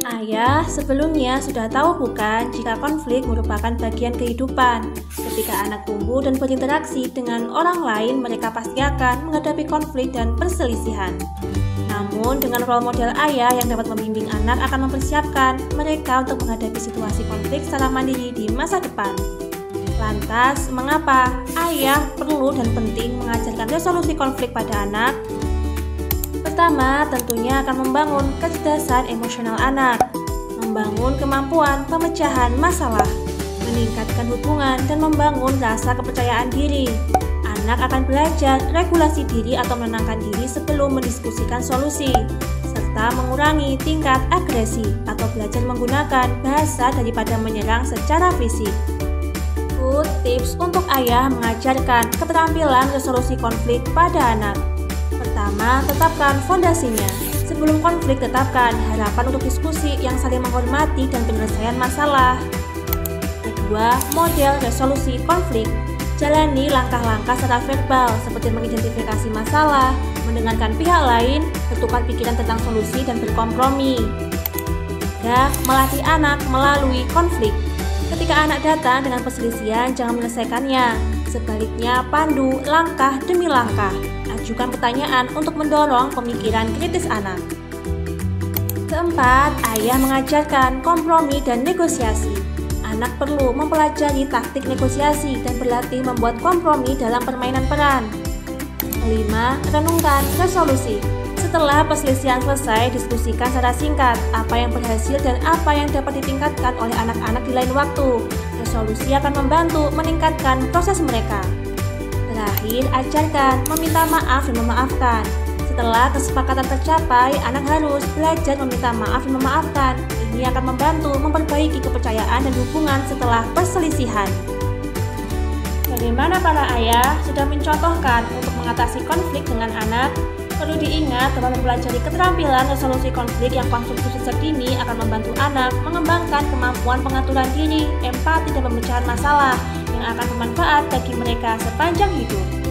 Ayah sebelumnya sudah tahu bukan jika konflik merupakan bagian kehidupan. Ketika anak tumbuh dan berinteraksi dengan orang lain, mereka pasti akan menghadapi konflik dan perselisihan. Namun dengan role model ayah yang dapat membimbing anak akan mempersiapkan mereka untuk menghadapi situasi konflik secara mandiri di masa depan. Lantas, mengapa ayah perlu dan penting mengajarkan resolusi konflik pada anak? Pertama, tentunya akan membangun kecerdasan emosional anak, membangun kemampuan pemecahan masalah, meningkatkan hubungan, dan membangun rasa kepercayaan diri. Anak akan belajar regulasi diri atau menenangkan diri sebelum mendiskusikan solusi, serta mengurangi tingkat agresi atau belajar menggunakan bahasa daripada menyerang secara fisik. Tips untuk ayah mengajarkan keterampilan resolusi konflik pada anak. Pertama, tetapkan fondasinya. Sebelum konflik, tetapkan harapan untuk diskusi yang saling menghormati dan penyelesaian masalah. Kedua, model resolusi konflik. Jalani langkah-langkah secara verbal seperti mengidentifikasi masalah, mendengarkan pihak lain, bertukar pikiran tentang solusi, dan berkompromi. Ketiga, melatih anak melalui konflik. Ketika anak datang dengan perselisihan, jangan menyelesaikannya. Sebaliknya, pandu langkah demi langkah. Ajukan pertanyaan untuk mendorong pemikiran kritis anak. Keempat, ayah mengajarkan kompromi dan negosiasi. Anak perlu mempelajari taktik negosiasi dan berlatih membuat kompromi dalam permainan peran. Kelima, renungkan resolusi. Setelah perselisihan selesai, diskusikan secara singkat apa yang berhasil dan apa yang dapat ditingkatkan oleh anak-anak di lain waktu. Resolusi akan membantu meningkatkan proses mereka. Terakhir, ajarkan meminta maaf dan memaafkan. Setelah kesepakatan tercapai, anak harus belajar meminta maaf dan memaafkan. Ini akan membantu memperbaiki kepercayaan dan hubungan setelah perselisihan. Bagaimana para ayah sudah mencontohkan untuk mengatasi konflik dengan anak? Perlu diingat bahwa mempelajari keterampilan resolusi konflik yang konstruktif sejak dini akan membantu anak mengembangkan kemampuan pengaturan diri, empati, dan pemecahan masalah yang akan bermanfaat bagi mereka sepanjang hidup.